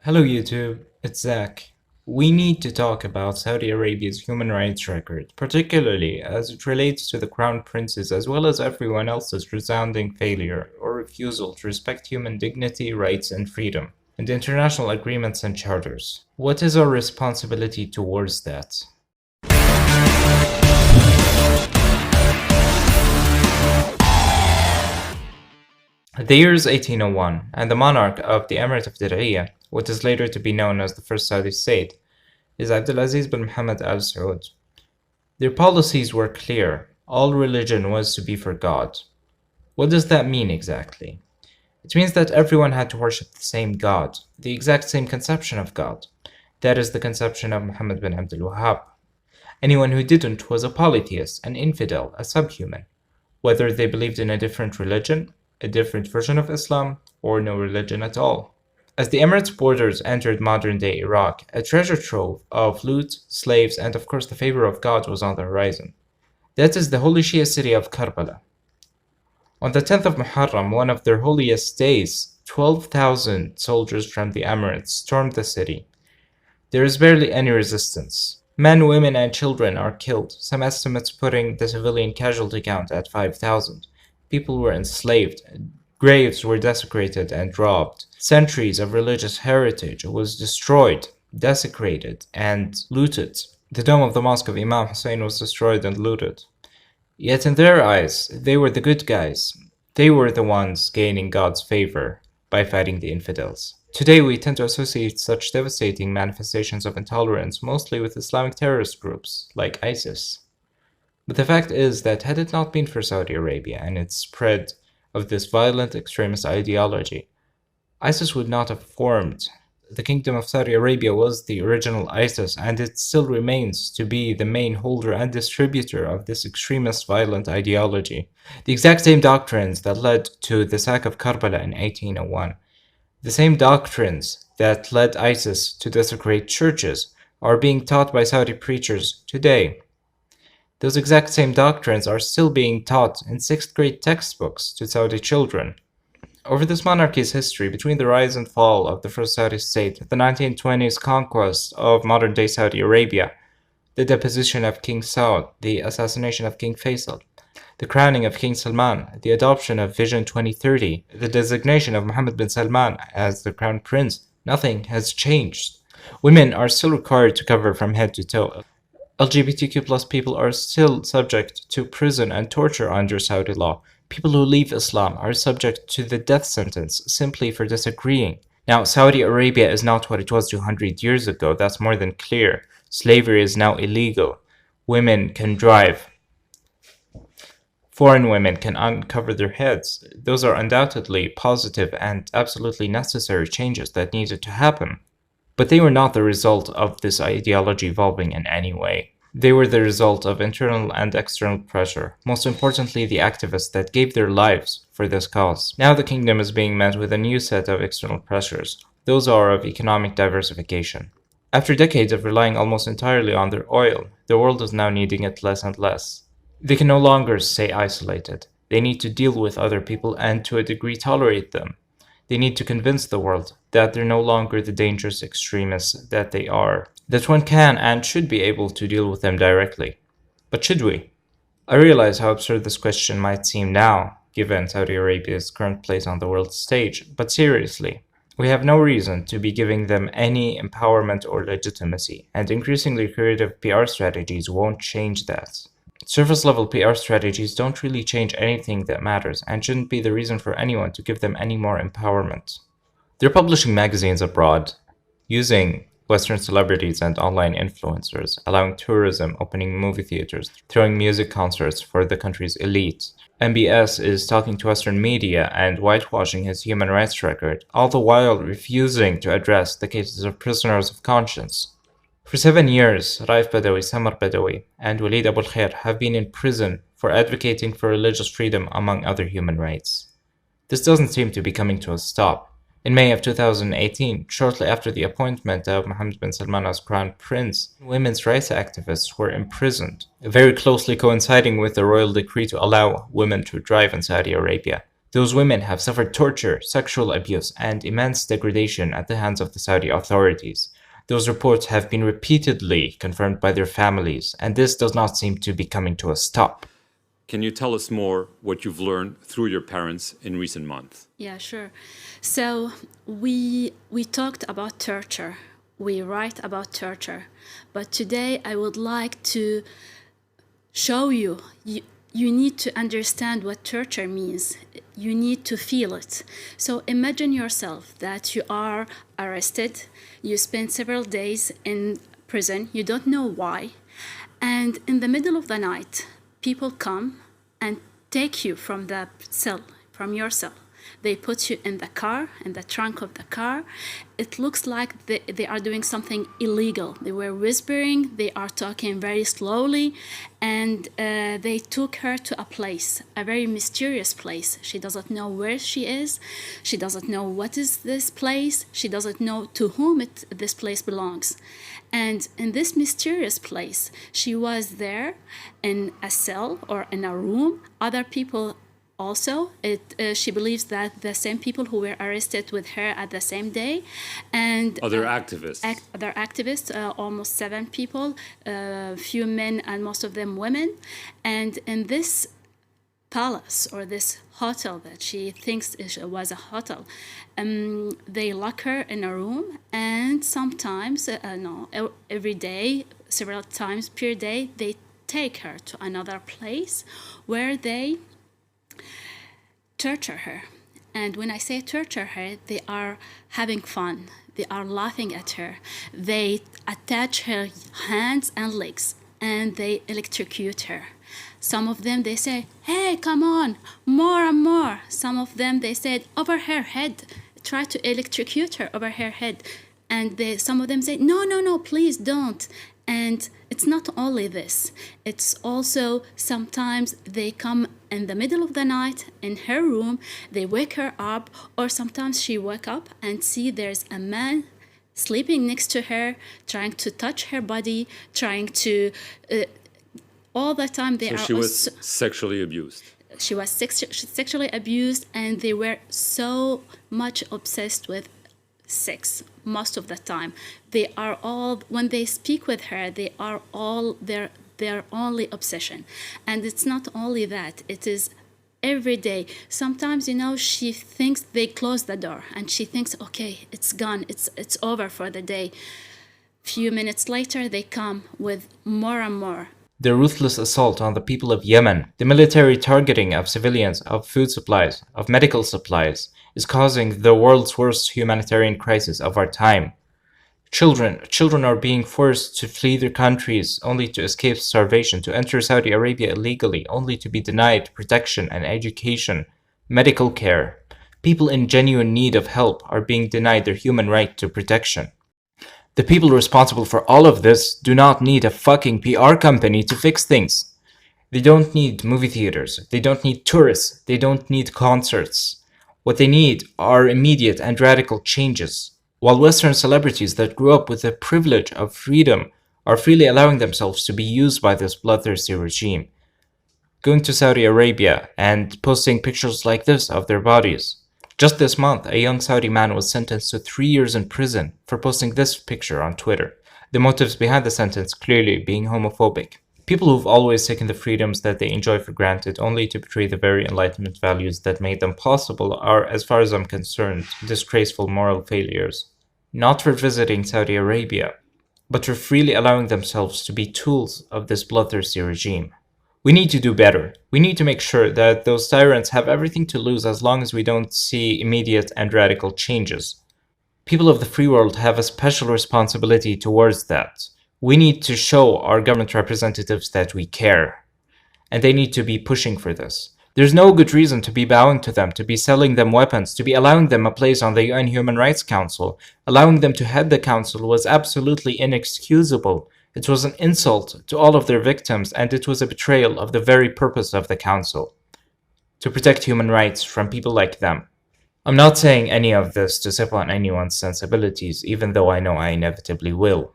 Hello YouTube, it's Zach. We need to talk about Saudi Arabia's human rights record, particularly as it relates to the crown princes as well as everyone else's resounding failure or refusal to respect human dignity, rights, and freedom, and international agreements and charters. What is our responsibility towards that? The year is 1801, and the monarch of the Emirate of Diriyah, what is later to be known as the First Saudi State, is Abdulaziz bin Muhammad Al Saud. Their policies were clear. All religion was to be for God. What does that mean exactly? It means that everyone had to worship the same God, the exact same conception of God. That is the conception of Muhammad bin Abdul Wahhab. Anyone who didn't was a polytheist, an infidel, a subhuman, whether they believed in a different religion, a different version of Islam, or no religion at all. As the Emirates' borders entered modern-day Iraq, a treasure trove of loot, slaves, and of course the favor of God was on the horizon. That is the holy Shia city of Karbala. On the 10th of Muharram, one of their holiest days, 12,000 soldiers from the Emirates stormed the city. There is barely any resistance. Men, women, and children are killed, some estimates putting the civilian casualty count at 5,000. People were enslaved, graves were desecrated and robbed, centuries of religious heritage was destroyed, desecrated, and looted. The dome of the mosque of Imam Hussein was destroyed and looted. Yet in their eyes, they were the good guys. They were the ones gaining God's favor by fighting the infidels. Today we tend to associate such devastating manifestations of intolerance mostly with Islamic terrorist groups like ISIS. But the fact is that had it not been for Saudi Arabia and its spread of this violent extremist ideology, ISIS would not have formed. The Kingdom of Saudi Arabia was the original ISIS, and it still remains to be the main holder and distributor of this extremist violent ideology. The exact same doctrines that led to the sack of Karbala in 1801, the same doctrines that led ISIS to desecrate churches, are being taught by Saudi preachers today. Those exact same doctrines are still being taught in 6th grade textbooks to Saudi children. Over this monarchy's history, between the rise and fall of the First Saudi State, the 1920s conquest of modern-day Saudi Arabia, the deposition of King Saud, the assassination of King Faisal, the crowning of King Salman, the adoption of Vision 2030, the designation of Mohammed bin Salman as the crown prince, nothing has changed. Women are still required to cover from head to toe. LGBTQ+ people are still subject to prison and torture under Saudi law. People who leave Islam are subject to the death sentence simply for disagreeing. Now, Saudi Arabia is not what it was 200 years ago. That's more than clear. Slavery is now illegal. Women can drive. Foreign women can uncover their heads. Those are undoubtedly positive and absolutely necessary changes that needed to happen. But they were not the result of this ideology evolving in any way. They were the result of internal and external pressure, most importantly the activists that gave their lives for this cause. Now the kingdom is being met with a new set of external pressures. Those are of economic diversification. After decades of relying almost entirely on their oil, the world is now needing it less and less. They can no longer stay isolated. They need to deal with other people and to a degree tolerate them. They need to convince the world that they're no longer the dangerous extremists that they are, that one can and should be able to deal with them directly. But should we? I realize how absurd this question might seem now, given Saudi Arabia's current place on the world stage, but seriously, we have no reason to be giving them any empowerment or legitimacy, and increasingly creative PR strategies won't change that. Surface-level PR strategies don't really change anything that matters and shouldn't be the reason for anyone to give them any more empowerment. They're publishing magazines abroad, using Western celebrities and online influencers, allowing tourism, opening movie theaters, throwing music concerts for the country's elite. MBS is talking to Western media and whitewashing his human rights record, all the while refusing to address the cases of prisoners of conscience. For 7 years, Raif Badawi, Samar Badawi, and Walid Abul Khair have been in prison for advocating for religious freedom among other human rights. This doesn't seem to be coming to a stop. In May of 2018, shortly after the appointment of Mohammed bin Salman as crown prince, women's rights activists were imprisoned, very closely coinciding with the royal decree to allow women to drive in Saudi Arabia. Those women have suffered torture, sexual abuse, and immense degradation at the hands of the Saudi authorities. Those reports have been repeatedly confirmed by their families, and this does not seem to be coming to a stop. Can you tell us more what you've learned through your parents in recent months? Yeah, sure. So we talked about torture. We write about torture. But today I would like to show you, you need to understand what torture means. You need to feel it. So imagine yourself that you are arrested. You spend several days in prison. You don't know why. And in the middle of the night, people come and take you from the cell, from your cell. They put you in the car, in the trunk of the car. It looks like they are doing something illegal. They were whispering, they are talking very slowly, and they took her to a place, a very mysterious place. She doesn't know where she is. She doesn't know what is this place. She doesn't know to whom this place belongs. And in this mysterious place, she was there in a cell or in a room. Other people also, she believes that the same people who were arrested with her at the same day, and other activists, almost 7 people, few men and most of them women. And in this palace or this hotel that she thinks was a hotel, they lock her in a room, and sometimes, every day, several times per day, they take her to another place where they torture her. And when I say torture her, they are having fun. They are laughing at her. They attach her hands and legs and they electrocute her. Some of them, they say, hey, come on, more and more. Some of them, they said, over her head. Try to electrocute her over her head. And some of them say, no, please don't. And it's not only this. It's also sometimes they come in the middle of the night in her room, they wake her up, or sometimes she wake up and see there's a man sleeping next to her, trying to touch her body, trying to, all the time they so are... she was sexually abused. She was sexually abused, and they were so much obsessed with sex most of the time. They are all, when they speak with her, they are all their only obsession. And it's not only that, it is every day. Sometimes, she thinks they close the door and she thinks, okay, it's gone, it's over for the day. Few minutes later, they come with more and more. The ruthless assault on the people of Yemen, the military targeting of civilians, of food supplies, of medical supplies, is causing the world's worst humanitarian crisis of our time. Children are being forced to flee their countries only to escape starvation, to enter Saudi Arabia illegally, only to be denied protection and education, medical care. People in genuine need of help are being denied their human right to protection. The people responsible for all of this do not need a fucking PR company to fix things. They don't need movie theaters. They don't need tourists. They don't need concerts. What they need are immediate and radical changes. While Western celebrities that grew up with the privilege of freedom are freely allowing themselves to be used by this bloodthirsty regime, going to Saudi Arabia and posting pictures like this of their bodies. Just this month, a young Saudi man was sentenced to 3 years in prison for posting this picture on Twitter. The motives behind the sentence clearly being homophobic. People who've always taken the freedoms that they enjoy for granted only to betray the very Enlightenment values that made them possible are, as far as I'm concerned, disgraceful moral failures. Not for visiting Saudi Arabia, but for freely allowing themselves to be tools of this bloodthirsty regime. We need to do better. We need to make sure that those tyrants have everything to lose as long as we don't see immediate and radical changes. People of the free world have a special responsibility towards that. We need to show our government representatives that we care, and they need to be pushing for this. There's no good reason to be bowing to them, to be selling them weapons, to be allowing them a place on the UN Human Rights Council. Allowing them to head the council was absolutely inexcusable. It was an insult to all of their victims, and it was a betrayal of the very purpose of the council: to protect human rights from people like them. I'm not saying any of this to step on anyone's sensibilities, even though I know I inevitably will.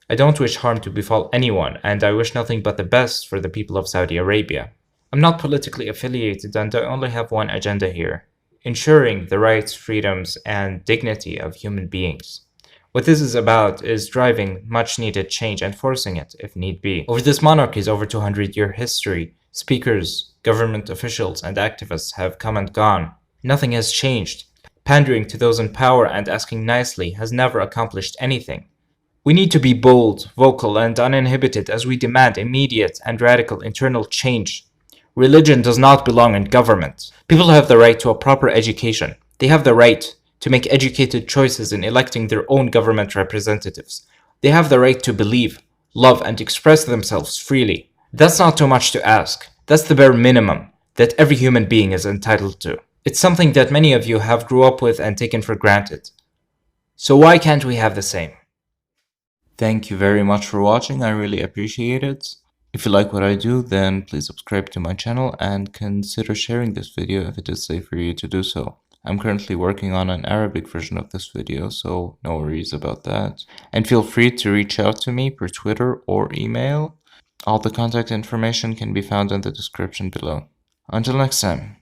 I don't wish harm to befall anyone, and I wish nothing but the best for the people of Saudi Arabia. I'm not politically affiliated and I only have one agenda here: ensuring the rights, freedoms, and dignity of human beings. What this is about is driving much needed change and forcing it if need be. Over this monarchy's over 200-year history, speakers, government officials, and activists have come and gone. Nothing has changed. Pandering to those in power and asking nicely has never accomplished anything. We need to be bold, vocal, and uninhibited as we demand immediate and radical internal change. Religion does not belong in government. People have the right to a proper education. They have the right to make educated choices in electing their own government representatives. They have the right to believe, love, and express themselves freely. That's not too much to ask. That's the bare minimum that every human being is entitled to. It's something that many of you have grew up with and taken for granted. So why can't we have the same? Thank you very much for watching. I really appreciate it. If you like what I do, then please subscribe to my channel and consider sharing this video if it is safe for you to do so. I'm currently working on an Arabic version of this video, so no worries about that. And feel free to reach out to me per Twitter or email. All the contact information can be found in the description below. Until next time.